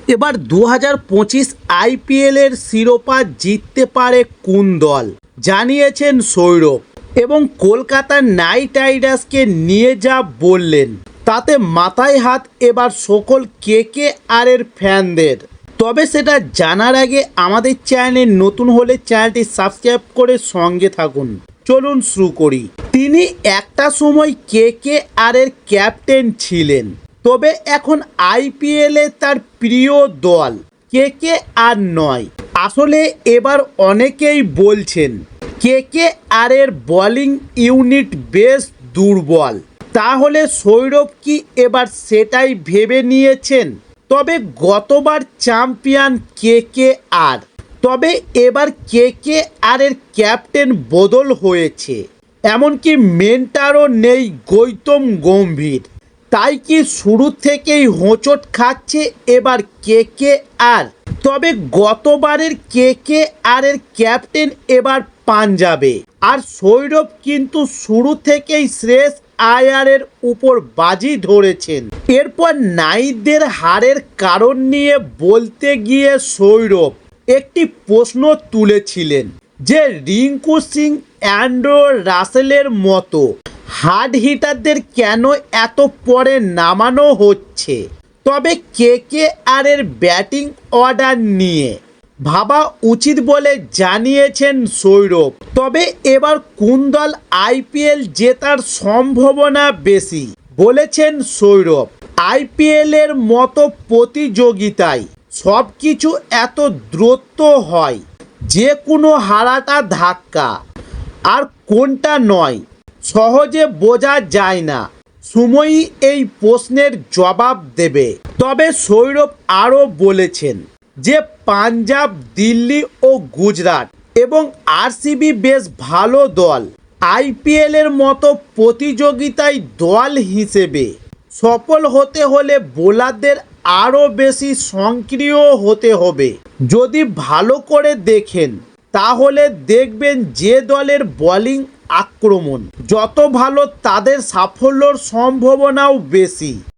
এবার 2025 আইপিএলের শিরোপা জিততে পারে কোন দল জানিয়েছেন সৌরভ এবং কলকাতা নাইট রাইডার্সকে নিয়ে যা বললেন তাতে মাথায় হাত এবার সকল কেকেআর এর ফ্যানদের। তবে সেটা জানার আগে আমাদের চ্যানেলে নতুন হলে চ্যানেলটি সাবস্ক্রাইব করে সঙ্গে থাকুন। চলুন শুরু করি। তিনি একটা সময় কেকেআর এর ক্যাপ্টেন ছিলেন, তবে এখন আইপিএলে তার প্রিয় দল কেকেআর নয়। আসলে এবার অনেকেই বলছেন কেকেআর এর বোলিং ইউনিট বেশ দুর্বল। তাহলে সৌরভ কি এবার সেটাই ভেবে নিয়েছেন? তবে গতবার চ্যাম্পিয়ন কেকেআর, তবে এবার কেকেআর এর ক্যাপ্টেন বদল হয়েছে, এমনকি মেন্টারও নেই গৌতম গম্ভীর। তাই কি শুরু থেকেই হোঁচট খাচ্ছে এবার কেকেআর? তবে গতবারের কেকেআর এর ক্যাপ্টেন এবার পাঞ্জাবে, আর সৌরভ কিন্তু শুরু থেকেই শ্রেয়স আয়ারের উপর বাজি ধরেছেন। এরপর নাইটদের হারের কারণ নিয়ে বলতে গিয়ে সৌরভ একটি প্রশ্ন তুলেছিলেন যে রিঙ্কু সিং, অ্যান্ড্রে রাসেলের মতো হার্ড হিটারদের কেন এত পরে নামানো হচ্ছে। তবে কেকেআর এর ব্যাটিং অর্ডার নিয়ে ভাবা উচিত বলে জানিয়েছেন সৌরভ। তবে এবার কোন দল আইপিএল জেতার সম্ভাবনা বেশি বলেছেন সৌরভ। আইপিএলের মতো প্রতিযোগিতায় সব কিছু এত দ্রুত হয়, যে কোনো হারাটা ধাক্কা, আর কোনটা নয় সহজে বোঝা যায় না। সময়ই এই প্রশ্নের জবাব দেবে। তবে সৌরভ আরও বলেছেন যে পাঞ্জাব, দিল্লি ও গুজরাট এবং আরসিবি বেশ ভালো দল। আইপিএলের মতো প্রতিযোগিতায় দল হিসেবে সফল হতে হলে বোলারদের আরও বেশি সক্রিয় হতে হবে। যদি ভালো করে দেখেন তাহলে দেখবেন যে দলের বোলিং আক্রমণ যত ভালো তাদের সাফল্যর সম্ভাবনাও বেশি।